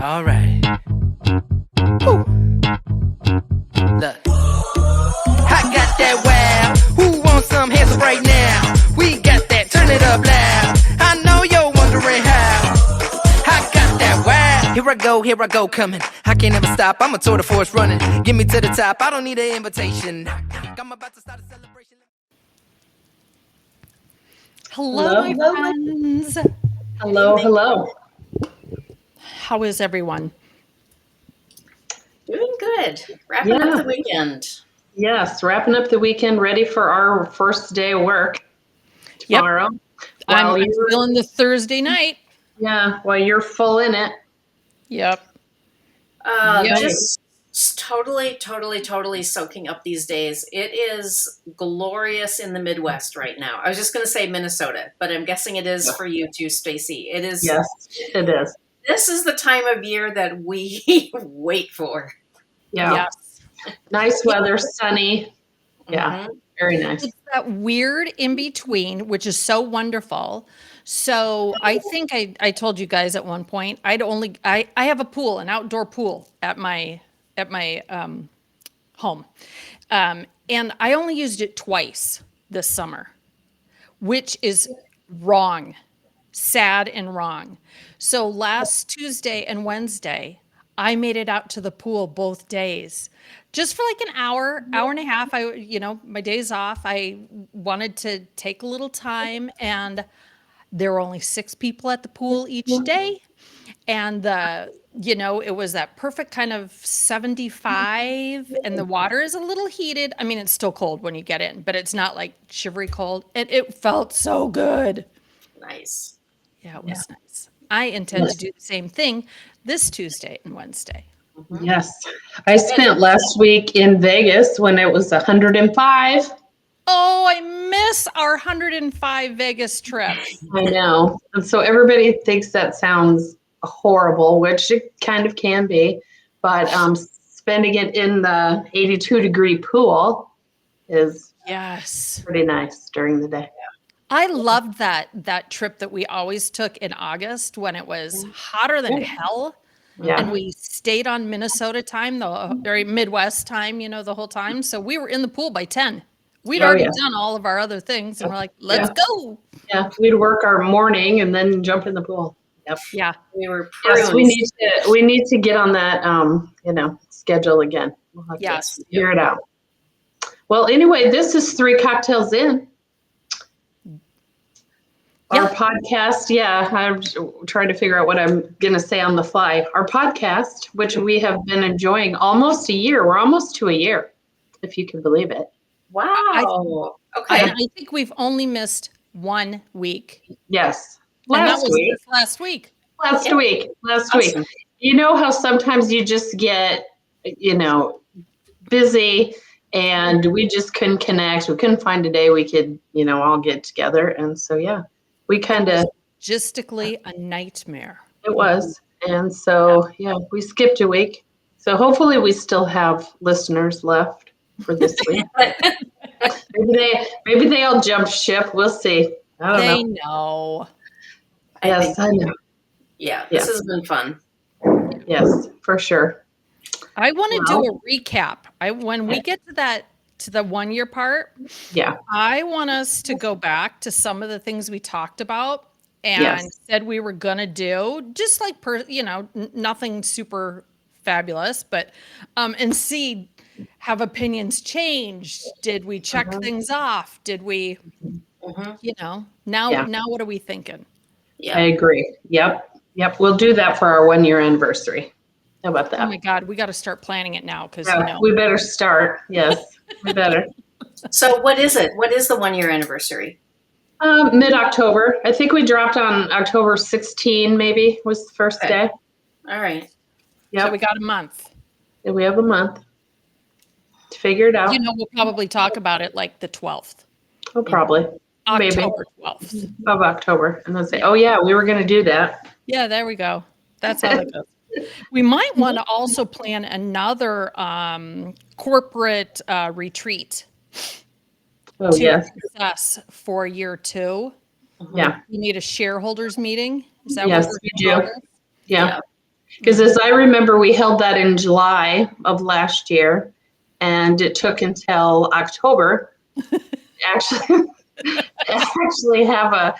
All right. Woo. Look. I got that wow. Who wants some hands up right now? We got that. Turn it up loud. I know you're wondering how. I got that wow. Here I go, coming. I can't ever stop. I'm a tour de force running. Get me to the top. I don't need an invitation. I'm about to start a celebration. Hello, my friends. Hello. How is everyone? Doing good. Wrapping up the weekend. Yes, wrapping up the weekend, ready for our first day of work tomorrow. Yep. I'm feeling the Thursday night. Yeah, while you're full in it. Yep. Just totally soaking up these days. It is glorious in the Midwest right now. I was just going to say Minnesota, but I'm guessing it is for you too, Stacy. It is. Yes, it is. This is the time of year that we wait for. Yeah. Yes. Nice weather, sunny. Yeah, very nice. It's that weird in between, which is so wonderful. So I think I told you guys at one point, I have a pool, an outdoor pool at my home. And I only used it twice this summer, which is wrong, sad and wrong. So last Tuesday and Wednesday, I made it out to the pool both days, just for like an hour and a half. My days off, I wanted to take a little time, and there were only 6 people at the pool each day. And it was that perfect kind of 75, and the water is a little heated. I mean, it's still cold when you get in, but it's not like shivery cold. And it felt so good. Nice. Yeah, it was nice. I intend to do the same thing this Tuesday and Wednesday. Yes. I spent last week in Vegas when it was 105. Oh, I miss our 105 Vegas trip. I know. And so everybody thinks that sounds horrible, which it kind of can be. But spending it in the 82-degree pool is pretty nice during the day. I loved that trip that we always took in August when it was hotter than hell. Yeah. And we stayed on Minnesota time, the very Midwest time, the whole time. So we were in the pool by 10. We'd already done all of our other things, and we're like, let's go. Yeah, we'd work our morning and then jump in the pool. Yep. Yeah. We were Yes, we need to get on that schedule again. We'll have to figure it out. Well, anyway, this is 3 Cocktails In. Our podcast, I'm trying to figure out what I'm going to say on the fly. Our podcast, which we have been enjoying almost a year. We're almost to a year, if you can believe it. Wow. Okay. I think we've only missed 1 week. Yes. Last week. Last week. You know how sometimes you just get, busy, and we just couldn't connect. We couldn't find a day we could, all get together. And so, we kind of. Logistically a nightmare. It was. And so, we skipped a week. So hopefully we still have listeners left for this week. maybe they all jumped ship. We'll see. I don't know. Yes, I know. Yeah, this has been fun. Yes, for sure. I want to do a recap. When we get to the 1 year part, I want us to go back to some of the things we talked about and said we were going to do, just like, nothing super fabulous, but, and see, have opinions changed? Did we check things off? Did we, now what are we thinking? Yeah. I agree. Yep. We'll do that for our 1 year anniversary. How about that? Oh my God, we got to start planning it now because we better start. Yes, we better. So what is it? What is the 1 year anniversary? Mid-October. I think we dropped on October 16, maybe was the first day. All right. Yep. So we got a month. And we have a month to figure it out. We'll probably talk about it like the 12th. Oh, probably. October 12th. Of October. And they'll say, we were going to do that. Yeah, there we go. That's how it goes. We might want to also plan another corporate retreat to assess for year 2. Yeah. You need a shareholders meeting. Is that what we're we do? Yeah. Because as I remember, we held that in July of last year, and it took until October to actually have a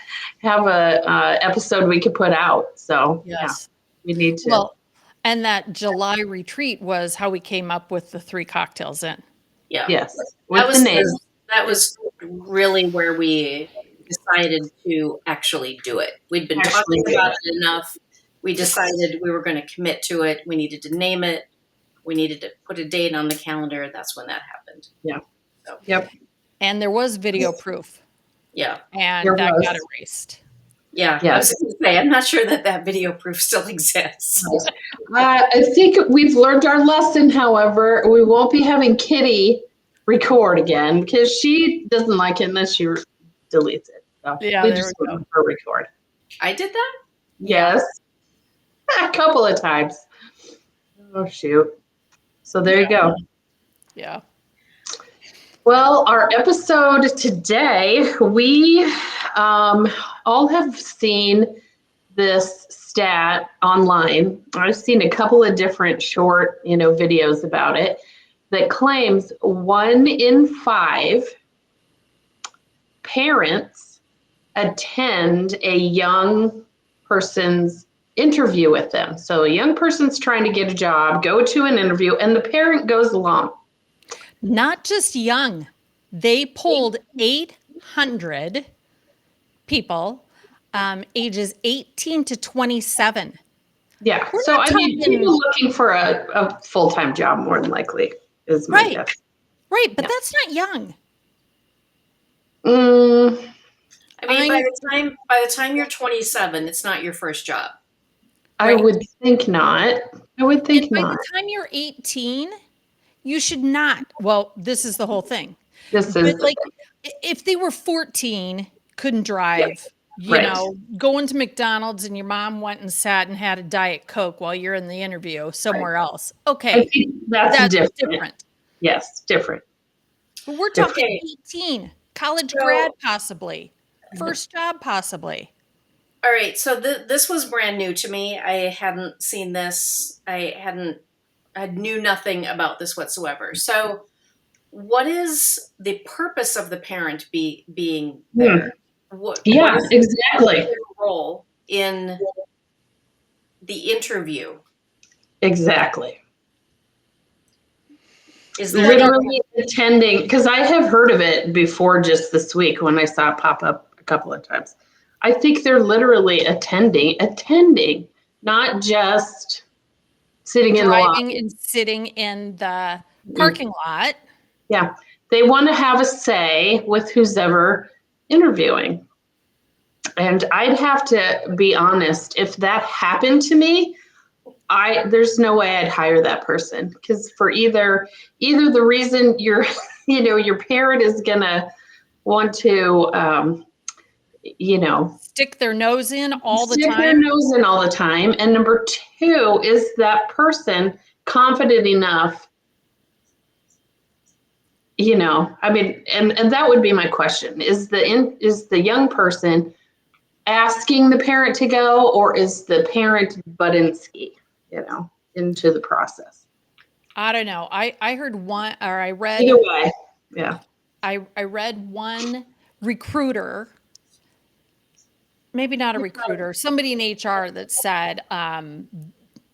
episode we could put out. So Yes. we need to. Well, and that July retreat was how we came up with the 3 cocktails in. Yeah. Yes, That with the was name. that was really where we decided to actually do it. We'd been Actually talking do about it. it enough. We decided we were going to commit to it. We needed to name it. We needed to put a date on the calendar. That's when that happened. Yeah. So, Yep. And there was video proof, yeah. and There that was. got erased. Yeah. I Yes. was going to say, I'm not sure that video proof still exists. I think we've learned our lesson. However, we won't be having Kitty record again because she doesn't like it unless she deletes it. So Yeah, we there just we go. let her record. I did that? Yes, a couple of times. Oh shoot! So there you go. Yeah. Well, our episode today, we all have seen this stat online. I've seen a couple of different short, videos about it that claims 1 in 5 parents attend a young person's interview with them. So a young person's trying to get a job, go to an interview, and the parent goes along. Not just young. They polled 800 people, ages 18 to 27. Yeah. We're So not I mean, talking- people looking for a full-time job more than likely is my Right. guess. Right, but Yeah. that's not young. I mean, by the time you're 27, it's not your first job. I would think not. I would think And by not. the time you're 18, you should not. Well, this is the whole thing. This But is like, if they were 14, couldn't drive, Right. going to McDonald's and your mom went and sat and had a Diet Coke while you're in the interview somewhere else. I Okay, think that's different. different. Yes, different. But we're talking Okay. 18, college So- grad possibly, first job possibly. All right, so this was brand new to me. I hadn't seen this. I knew nothing about this whatsoever. So, what is the purpose of the parent being there? What is Exactly. their role in the interview? Exactly. Is there Literally attending, because I have heard of it before just this week when I saw it pop up a couple of times. I think they're literally attending, not just sitting in the Driving lobby. and sitting in the parking lot. Yeah. They want to have a say with who's ever interviewing. And I'd have to be honest, if that happened to me, there's no way I'd hire that person, because for either the reason your parent is gonna want to Stick their nose in all the stick their time. nose in all the time, and number 2, is that person confident enough? I mean, and that would be my question: is the young person asking the parent to go, or is the parent Budinsky, into the process? I don't know. I heard one, or I read. Either way, yeah. I read one recruiter, maybe not a recruiter, somebody in HR that said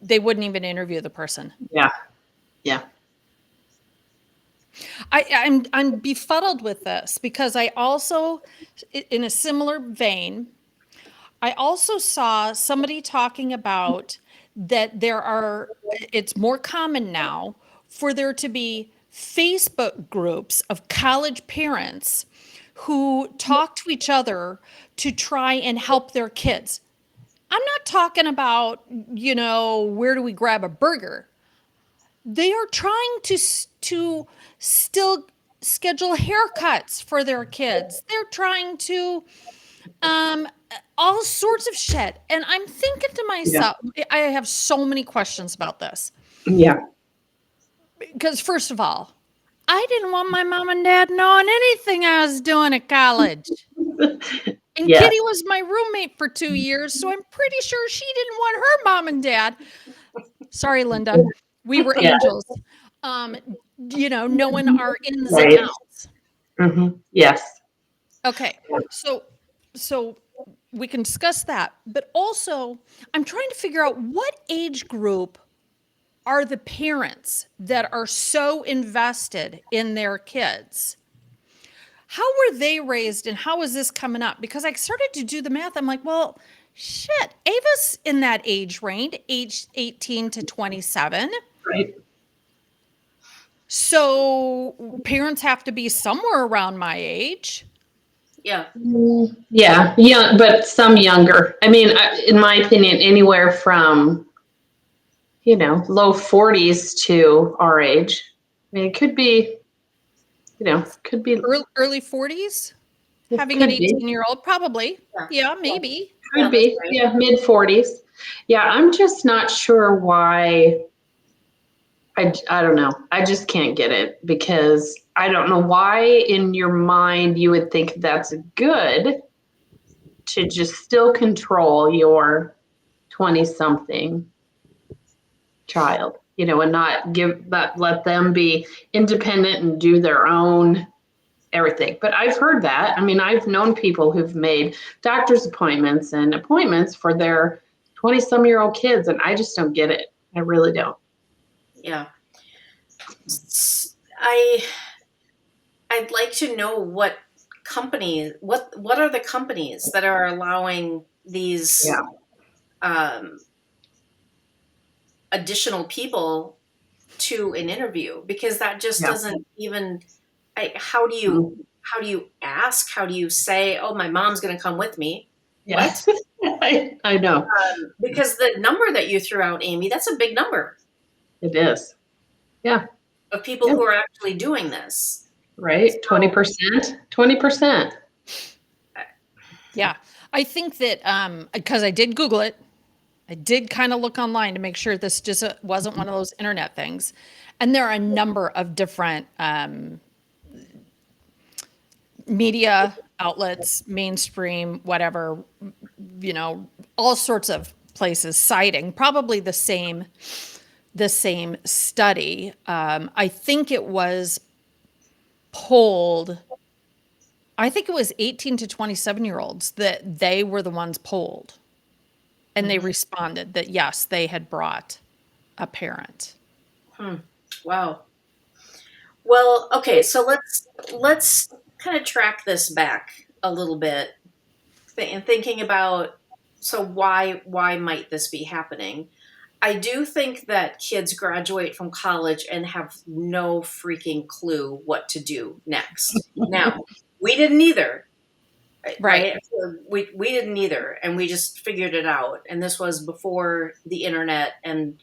they wouldn't even interview the person. Yeah. I'm befuddled with this because I also, in a similar vein, I also saw somebody talking about that it's more common now for there to be Facebook groups of college parents who talk to each other to try and help their kids. I'm not talking about, where do we grab a burger? They are trying to still schedule haircuts for their kids. They're trying to all sorts of shit. And I'm thinking to myself, I have so many questions about this. Yeah. Because first of all, I didn't want my mom and dad knowing anything I was doing at college. And Yeah. Kitty was my roommate for 2 years, so I'm pretty sure she didn't want her mom and dad Sorry, Linda. We were Yeah. angels. Knowing our ins and Right. outs. Yes. Okay. So we can discuss that, but also I'm trying to figure out what age group are the parents that are so invested in their kids. How were they raised and how is this coming up? Because I started to do the math. I'm like, well, shit, Ava's in that age range, age 18 to 27. Right. So parents have to be somewhere around my age. Yeah. Yeah. Yeah. But some younger. I mean, in my opinion, anywhere from, low 40s to our age. I mean, it could be, could be, Early 40s? it Having an could be. 18-year-old? Probably. Yeah. Yeah, maybe. Yeah, Could that's be, right. yeah, mid 40s. Yeah, I'm just not sure why. I don't know. I just can't get it because I don't know why in your mind you would think that's good to just still control your 20 something child, and not let them be independent and do their own everything. But I've heard that. I mean, I've known people who've made doctor's appointments and appointments for their 20 some year old kids, and I just don't get it. I really don't. Yeah. I I'd like to know what are the companies that are allowing these Yeah. additional people to an interview, because that just Yeah. doesn't even how do you ask, how do you say, oh, my mom's going to come with me? Yeah. What? I know. Because the number that you threw out, Amy, that's a big number It is. Yeah. of people Yeah. who are actually doing this. Right. 20%. 20%. Yeah. I think that because I did Google it, I did kind of look online to make sure this just wasn't one of those internet things. And there are a number of different media outlets, mainstream, whatever, all sorts of places citing probably the same study. I think it was polled. I think it was 18 to 27-year-olds that they were the ones polled. And they responded that yes, they had brought a parent. Wow. Well, okay, so let's kind of track this back a little bit and thinking about, so why might this be happening? I do think that kids graduate from college and have no freaking clue what to do next. Now, we didn't either, Right. right? We didn't either, and we just figured it out. And this was before the internet and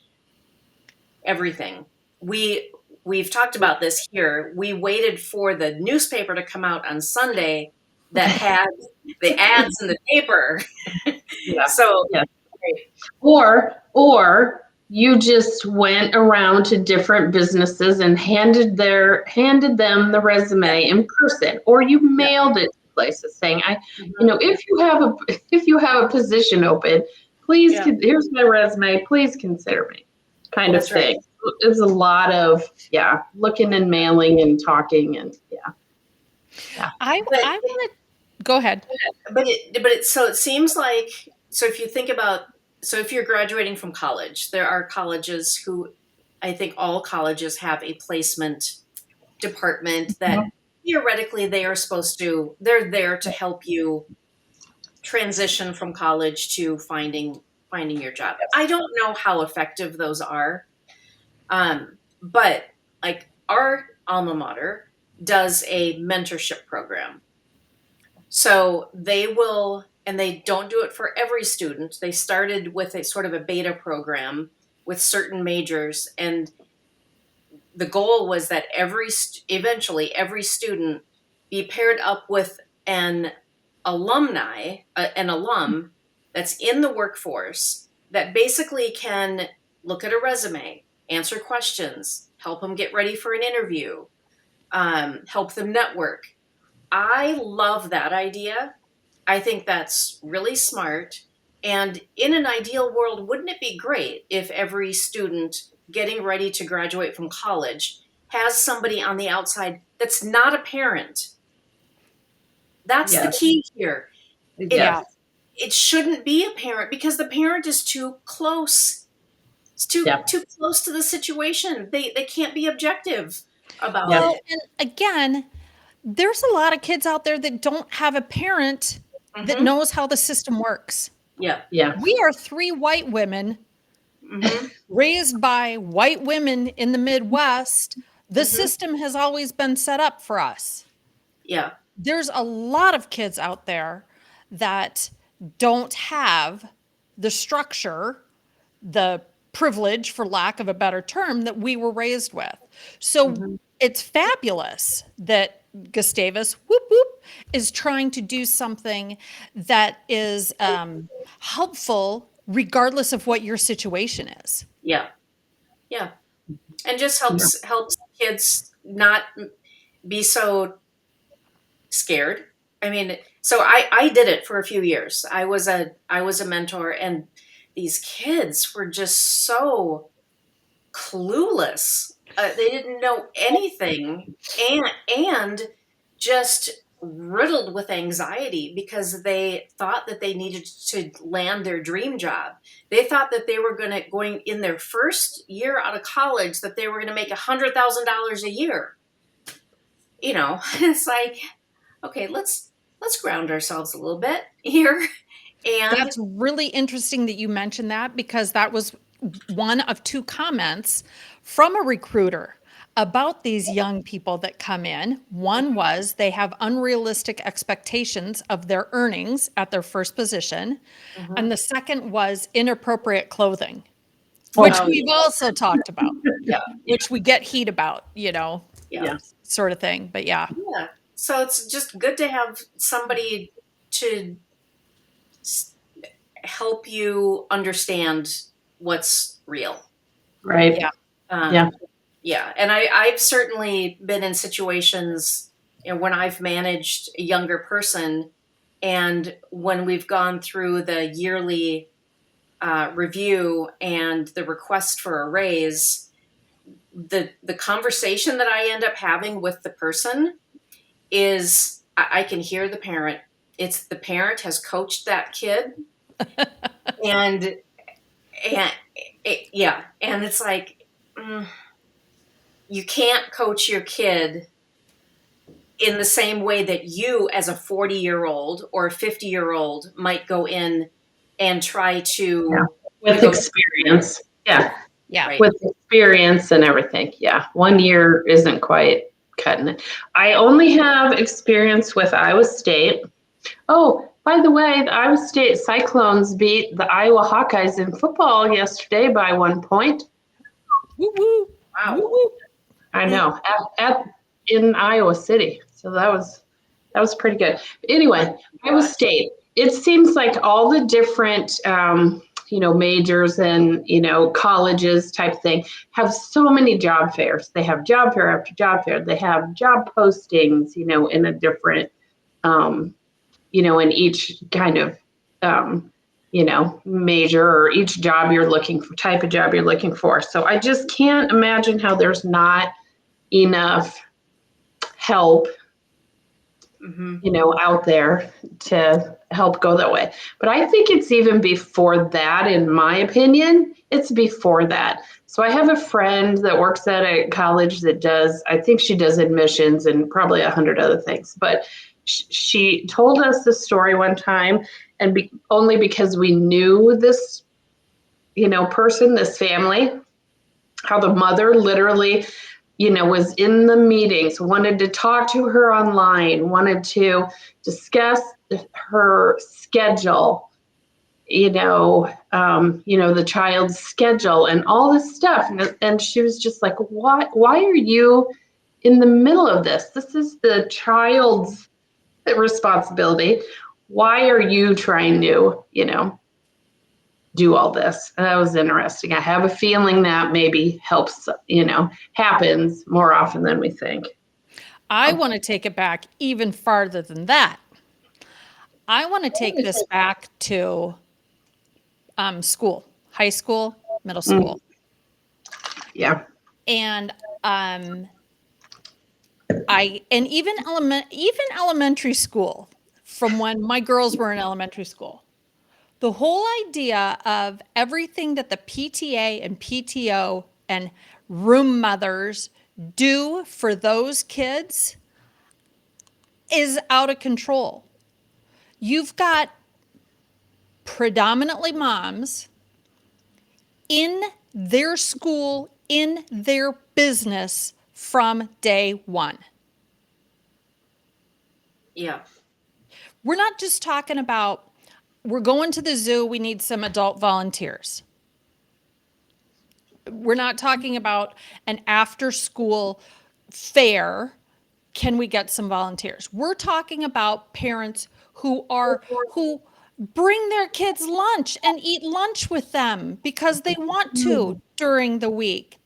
everything. We've talked about this here. We waited for the newspaper to come out on Sunday that had the ads in the paper. Yeah. So, Yeah. Or you just went around to different businesses and handed them the resume in person, or you mailed it to places saying, if you have a position open, please, here's my resume, please consider me, kind of That's right. thing. There's a lot of looking and mailing and talking and I want to go ahead. So it seems like, so if you think about, so if you're graduating from college, there are colleges who, I think all colleges have a placement department that theoretically they're there to help you transition from college to finding your job. I don't know how effective those are. But like our alma mater does a mentorship program. So they will, and they don't do it for every student. They started with a sort of a beta program with certain majors, and the goal was that eventually every student be paired up with an alum that's in the workforce that basically can look at a resume, answer questions, help them get ready for an interview, help them network. I love that idea. I think that's really smart. And in an ideal world, wouldn't it be great if every student getting ready to graduate from college has somebody on the outside that's not a parent? That's the Yes. key here. Yeah. It shouldn't be a parent because the parent is too close. It's too Yeah. too close to the situation. They can't be objective about Yeah. Well, it. and again, there's a lot of kids out there that don't have a parent that Mhm. knows how the system works. Yeah. Yeah. We are three white women hmm raised by white women in the Midwest. The hmm system has always been set up for us. Yeah. There's a lot of kids out there that don't have the structure, the privilege, for lack of a better term, that we were raised with. So it's fabulous that Gustavus, whoop whoop, is trying to do something that is helpful regardless of what your situation is. Yeah. Yeah. And just Yeah. helps kids not be so scared. I mean, so I did it for a few years. I was a mentor, and these kids were just so clueless. They didn't know anything, and just riddled with anxiety because they thought that they needed to land their dream job. They thought that they were going in their first year out of college that they were going to make $100,000 a year. It's like, okay, let's ground ourselves a little bit here. And That's really interesting that you mentioned that, because that was one of two comments from a recruiter about these young people that come in. One was they have unrealistic expectations of their earnings at their first position. And the second was inappropriate clothing, which Oh, we've also talked about, Yeah. which we get heat about, yeah. Yeah. sort of thing. But yeah. Yeah. So it's just good to have somebody to help you understand what's real. Right. Yeah. Yeah. Yeah. And I've certainly been in situations, when I've managed a younger person, and when we've gone through the yearly review and the request for a raise, the conversation that I end up having with the person is I can hear the parent. It's the parent has coached that kid, and yeah, and it's like, you can't coach your kid in the same way that you, as a 40-year-old or a 50-year-old, might go in and try to With experience. Yeah. Yeah. Right. With experience and everything. Yeah. 1 year isn't quite cutting it. I only have experience with Iowa State. Oh, by the way, the Iowa State Cyclones beat the Iowa Hawkeyes in football yesterday by 1 point. Woo woo. Wow. Woo woo. I know, in Iowa City. So that was pretty good. Anyway, Iowa State. It seems like all the different majors and colleges type thing have so many job fairs. They have job fair after job fair. They have job postings, in a different in each kind of major, or each job you're looking for, type of job you're looking for. So I just can't imagine how there's not enough help out there to help go that way. But I think it's even before that, in my opinion. It's before that. So I have a friend that works at a college that I think she does admissions and probably 100 other things. But she told us this story one time, and only because we knew this, person, this family, how the mother literally was in the meetings, wanted to talk to her online, wanted to discuss her schedule, the child's schedule and all this stuff. And she was just like, why are you in the middle of this? This is the child's responsibility. Why are you trying to, do all this? And that was interesting. I have a feeling that maybe helps, happens more often than we think. I want to take it back even farther than that. I want to take this back to school, high school, middle Mm. school. Yeah. And and even elementary school, from when my girls were in elementary school, the whole idea of everything that the PTA and PTO and room mothers do for those kids is out of control. You've got predominantly moms in their school, in their business from day one. Yeah. We're not just talking about, we're going to the zoo, we need some adult volunteers. We're not talking about an after school fair. Can we get some volunteers? We're talking about parents who bring their kids lunch and eat lunch with them because they want to during the week.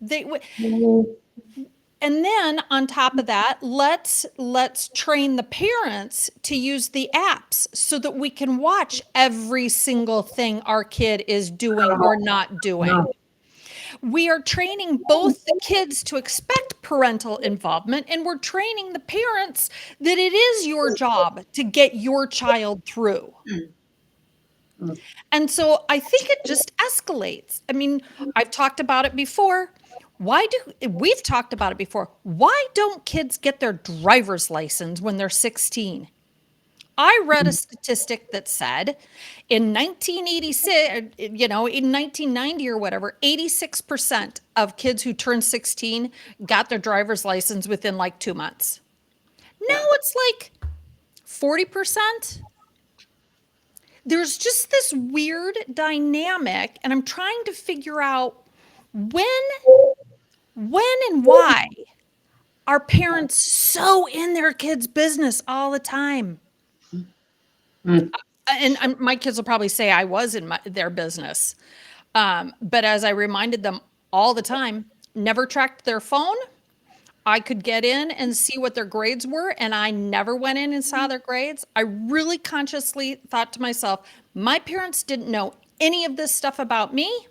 And then on top of that, let's train the parents to use the apps so that we can watch every single thing our kid is doing or not doing. We are training both the kids to expect parental involvement, and we're training the parents that it is your job to get your child through. And so I think it just escalates. I mean, I've talked about it before. We've talked about it before. Why don't kids get their driver's license when they're 16? I read a statistic that said in 1986, in 1990 or whatever, 86% of kids who turned 16 got their driver's license within like 2 months. Now it's like 40%. There's just this weird dynamic, and I'm trying to figure out when and why are parents so in their kids' business all the time? And my kids will probably say I was in their business. But as I reminded them all the time, never tracked their phone. I could get in and see what their grades were, and I never went in and saw their grades. I really consciously thought to myself, my parents didn't know any of this stuff about me,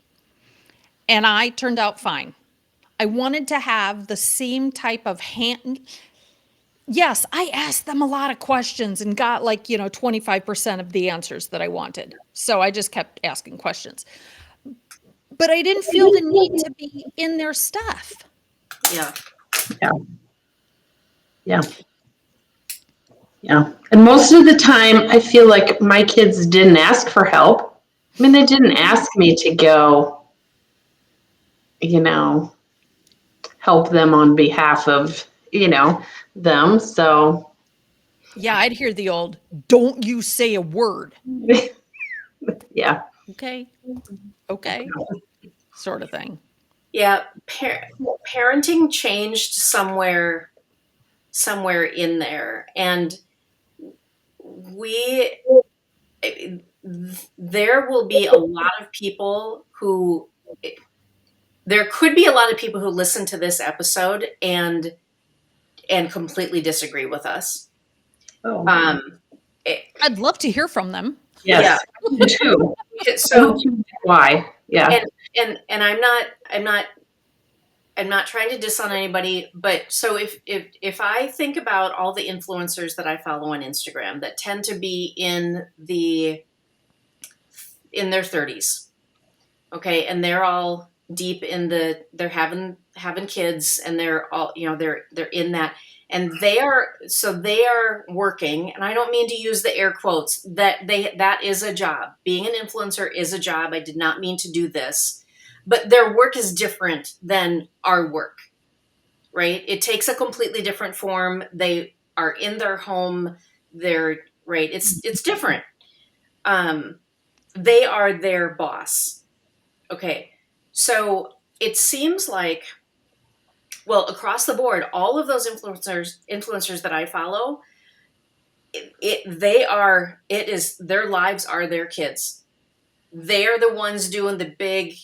and I turned out fine. I wanted to have the same type of hand. Yes, I asked them a lot of questions and got 25% of the answers that I wanted. So I just kept asking questions. But I didn't feel the need to be in their stuff. Yeah. Yeah. Yeah. Yeah. And most of the time, I feel like my kids didn't ask for help. I mean, they didn't ask me to go, help them on behalf of, them. So, Yeah, I'd hear the old, don't you say a word. yeah. Okay. Sort of thing. Yeah. Parenting changed somewhere in there. And there will be a lot of people there could be a lot of people who listen to this episode and completely disagree with us. Oh. I'd love to hear from them. Yes. Me too. So why? Yeah. And I'm not trying to diss on anybody, but so if I think about all the influencers that I follow on Instagram that tend to be in their 30s, okay, and they're all deep they're having kids, and they're all they're in that, and they are working, and I don't mean to use the air quotes, that is a job. Being an influencer is a job. I did not mean to do this. But their work is different than our work, right? It takes a completely different form. They are in their home. They're right. It's different. They are their boss. Okay. So it seems like, well, across the board, all of those influencers that I follow, their lives are their kids. They're the ones doing the big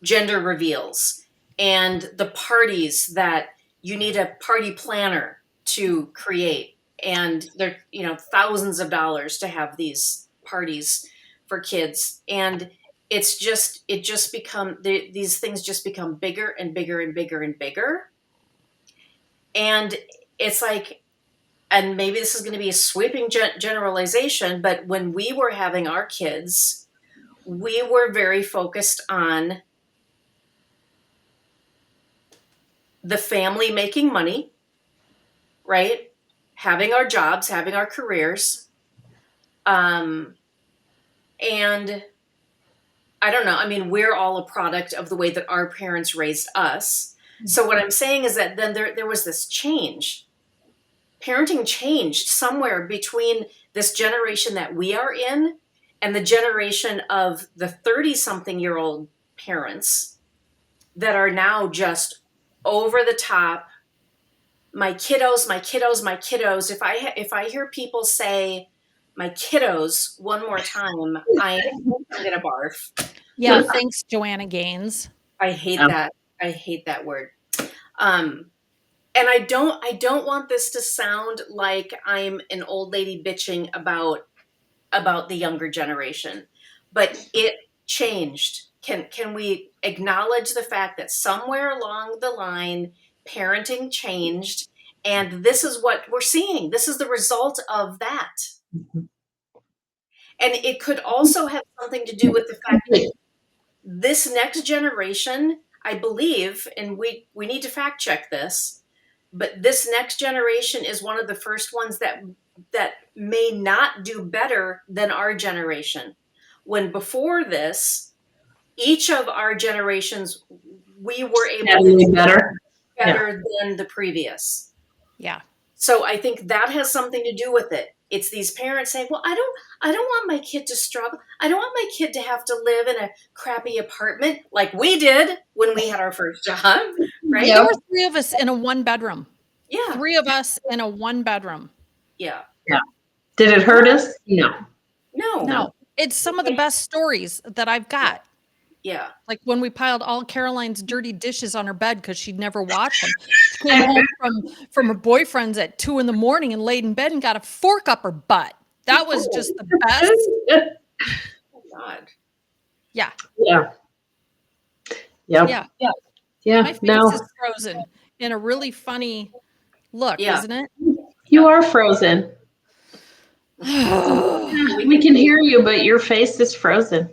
gender reveals and the parties that you need a party planner to create. And they're, thousands of dollars to have these parties for kids, and it just become these things just become bigger and bigger and bigger and bigger, and it's like, and maybe this is going to be a sweeping generalization, but when we were having our kids, we were very focused on the family making money, right? Having our jobs, having our careers. And I don't know. I mean, we're all a product of the way that our parents raised us. So what I'm saying is that then there was this change. Parenting changed somewhere between this generation that we are in and the generation of the 30-something-year-old parents that are now just over the top. My kiddos, my kiddos, my kiddos. If I hear people say my kiddos one more time, I'm gonna barf. Yeah, thanks, Joanna Gaines. I hate that. I hate that word. And I don't want this to sound like I'm an old lady bitching about the younger generation, but it changed. Can we acknowledge the fact that somewhere along the line, parenting changed, and this is what we're seeing. This is the result of that. And it could also have something to do with the fact that this next generation, I believe, and we need to fact check this, but this next generation is one of the first ones that may not do better than our generation. When before this, each of our generations, we were able to do better than the previous. Yeah. So I think that has something to do with it. It's these parents saying, well, I don't want my kid to struggle. I don't want my kid to have to live in a crappy apartment like we did when we had our first job, right? There were 3 of us in a 1-bedroom. Yeah. 3 of us in a 1-bedroom. Yeah. Yeah. Did it hurt us? No. No. It's some of the best stories that I've got. Yeah. Like when we piled all Caroline's dirty dishes on her bed because she'd never washed them. She came home from her boyfriend's at 2 a.m. and laid in bed and got a fork up her butt. That was just the best. Oh, God. Yeah. Yeah. Yep. Yeah. Yeah. Yeah. My face is frozen in a really funny look, isn't it? You are frozen. We can hear you, but your face is frozen.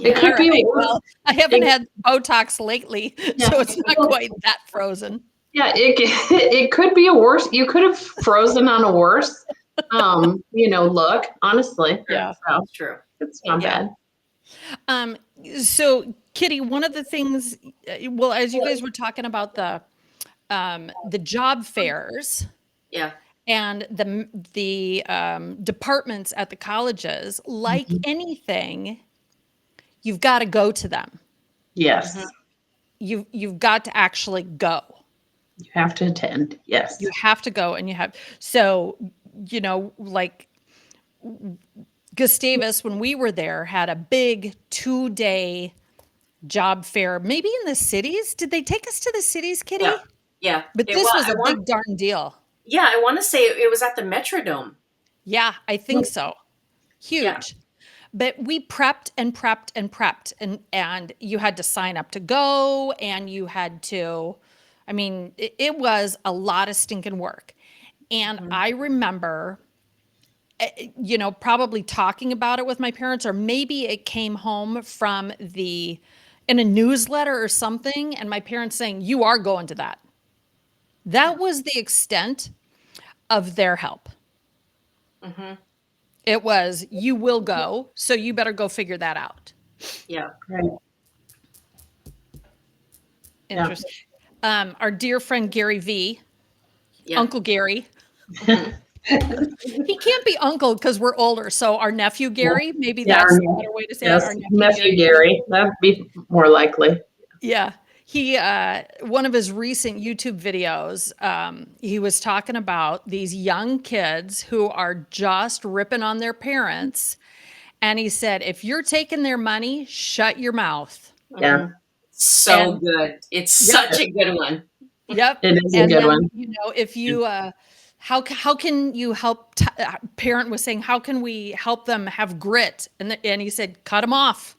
It could be worse. Well, I haven't had Botox lately, so it's not quite that frozen. Yeah, it could be a worse. You could have frozen on a worse, look. Honestly, yeah, so that's true. It's not bad. So, Kitty, one of the things, well, as you guys were talking about the job fairs, and the departments at the colleges, like anything, you've got to go to them. Yes. Mm-hmm. You've got to actually go. You have to attend. Yes. You have to go, and like Gustavus, when we were there, had a big 2-day job fair, maybe in the cities. Did they take us to the cities, Kitty? Yeah. But this was a big darn deal. Yeah, I want to say it was at the Metrodome. Yeah, I think so. Huge. Yeah. But we prepped and prepped and prepped, and you had to sign up to go, and you had to, it was a lot of stinking work. And I remember, probably talking about it with my parents, or maybe it came home from in a newsletter or something, and my parents saying, you are going to that. That was the extent of their help. Mm-hmm. It was, you will go, so you better go figure that out. Yeah. Right. Interesting. Yeah. Our dear friend Gary V, Uncle Gary. Mm-hmm. He can't be uncle because we're older. So our nephew Gary, maybe that's a better way to say it. Our nephew Gary. That'd be more likely. Yeah. He, one of his recent YouTube videos, he was talking about these young kids who are just ripping on their parents. And he said, if you're taking their money, shut your mouth. Yeah. Good. It's such a good one. Yep. It is a good one. If you, how can you help? Parent was saying, how can we help them have grit? And he said, cut them off.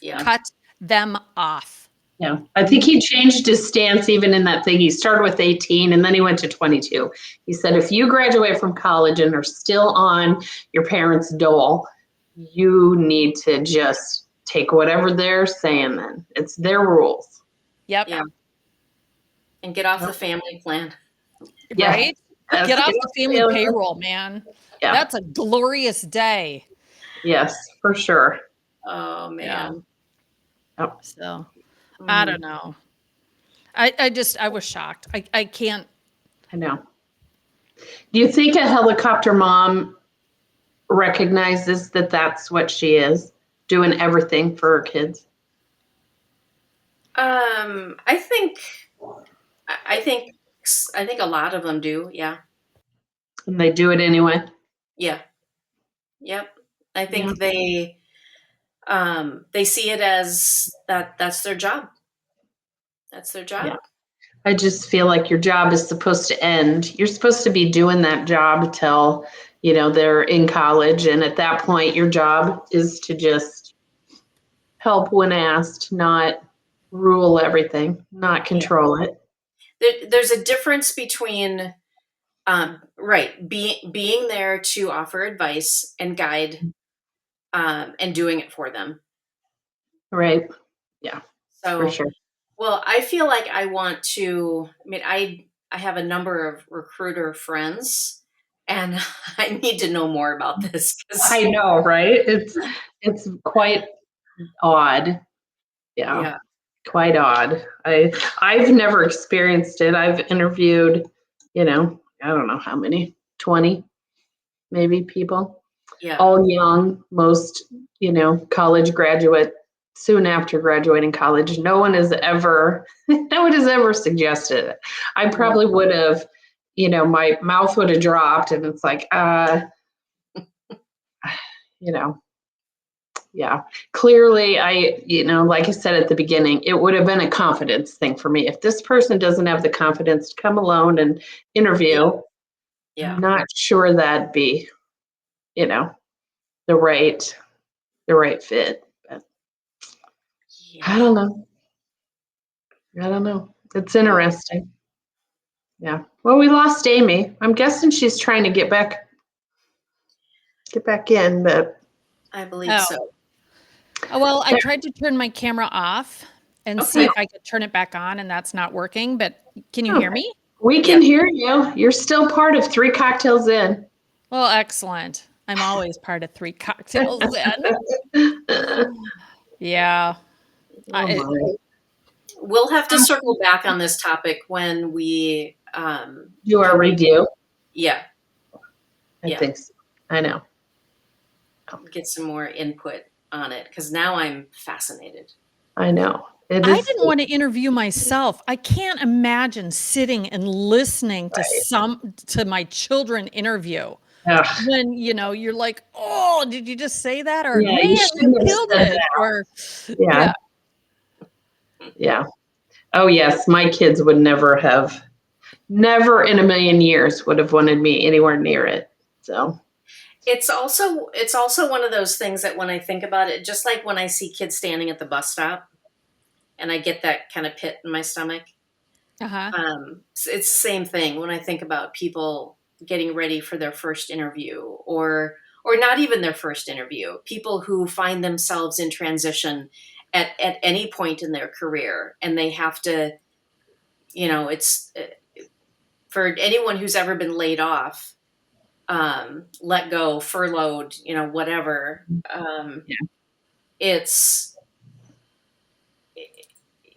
Yeah. Cut them off. Yeah. I think he changed his stance even in that thing. He started with 18 and then he went to 22. He said, if you graduate from college and are still on your parents' dole, you need to just take whatever they're saying then. It's their rules. Yep. Yeah. And get off the family plan. Yeah. Right? Get off the family Yeah. payroll, man. Yeah. That's a glorious day. Yes, for sure. Oh man. Yep. So I don't know. I was shocked. I can't. I know. Do you think a helicopter mom recognizes that that's what she is, doing everything for her kids? I think a lot of them do. Yeah. And they do it anyway. Yeah. Yep. I think they see it as that's their job. That's their job. Yeah. I just feel like your job is supposed to end. You're supposed to be doing that job till, they're in college. And at that point, your job is to just help when asked, not rule everything, not control it. There's a difference between being there to offer advice and guide and doing it for them. Right. Yeah, So for sure. Well, I feel like I want to, I have a number of recruiter friends and I need to know more about this. I know, right? It's quite odd. Yeah. Quite odd. I've never experienced it. I've interviewed, I don't know how many, 20 maybe people. Yeah. All young, most, college graduate, soon after graduating college. No one has ever suggested it. I probably would have, my mouth would have dropped and it's like, yeah, clearly like I said at the beginning, it would have been a confidence thing for me. If this person doesn't have the confidence to come alone and interview, I'm not sure that'd be, the right fit. But I don't know. It's interesting. Yeah. Well, we lost Amy. I'm guessing she's trying to get back in, but I believe so. Well, I tried to turn my camera off and see if I could turn it back on, and that's not working. But can you hear me? We can hear you. You're still part of 3 Cocktails In. Well, excellent. I'm always part of 3 Cocktails In. Yeah. We'll have to circle back on this topic when we do our review. Yeah. I think so. I know. Get some more input on it because now I'm fascinated. I know. I didn't want to interview myself. I can't imagine sitting and listening to my children interview. Ugh. When you're like, oh, did you just say that? Or Yeah, man, you killed it. That. Or yeah. Oh yes, my kids would never in a million years would have wanted me anywhere near it. So it's also one of those things that when I think about it, just like when I see kids standing at the bus stop and I get that kind of pit in my stomach. It's the same thing when I think about people getting ready for their first interview or not even their first interview, people who find themselves in transition at any point in their career and they have to, it's for anyone who's ever been laid off, let go, furloughed, whatever. It's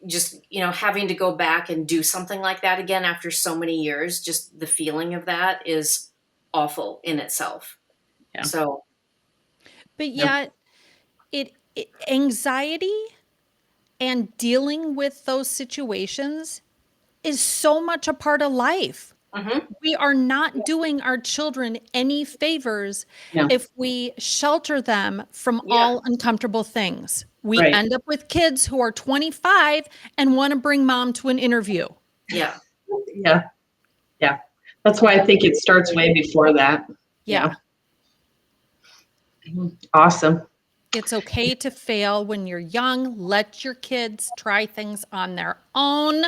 just, having to go back and do something like that again after so many years, just the feeling of that is awful in itself. Yeah. So, but yet anxiety and dealing with those situations is so much a part of life. We are not doing our children any favors if we shelter them from all uncomfortable things. We end up with kids who are 25 and want to bring mom to an interview. Yeah. That's why I think it starts way before that. Yeah. Awesome. It's okay to fail when you're young. Let your kids try things on their own.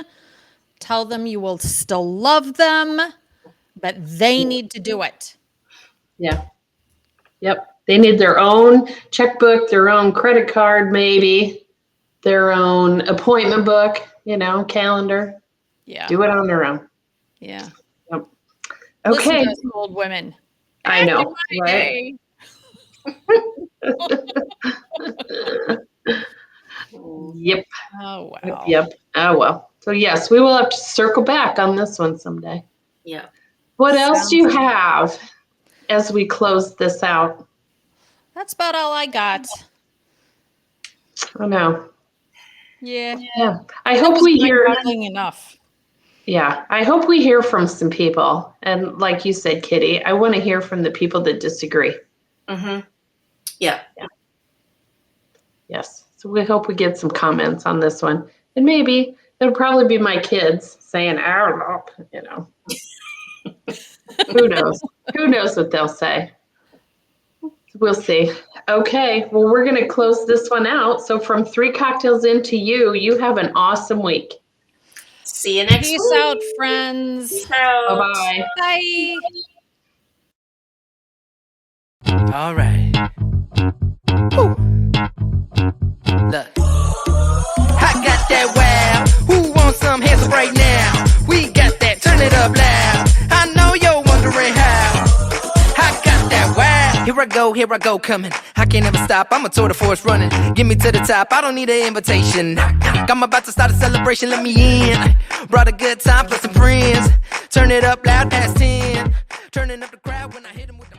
Tell them you will still love them, but they need to do it. Yeah. Yep. They need their own checkbook, their own credit card, maybe their own appointment book, calendar. Yeah. Do it on their own. Yeah. Yep. Listen Okay. to us old women. I know, Back in my right? day. Yep. Oh, wow. Yep. Oh, well. So, yes, we will have to circle back on this one someday. Yeah. What else do you Sounds- have as we close this out? That's about all I got. I know. Yeah. Yeah. I That hope was we hear. mind-boggling enough. Yeah. I hope we hear from some people. And like you said, Kitty, I want to hear from the people that disagree. Mm-hmm. Yeah. Yes. So we hope we get some comments on this one. And maybe it'll probably be my kids saying, I don't know, Who knows? Who knows what they'll say? We'll see. Okay. Well, we're going to close this one out. So from 3 cocktails into you have an awesome week. See you next Peace week. out, friends. Peace out. Bye-bye. Bye. All right. Woo. Look, I got that wow. Who wants some hands up right now? We got that. Turn it up loud. I know you're wondering how. I got that wow. Here I go, coming. I can't ever stop. I'm a tour de force running. Get me to the top. I don't need an invitation. I'm about to start a celebration. Let me in. Brought a good time plus some friends. Turn it up loud past 10. Turning up the crowd when I hit 'em with the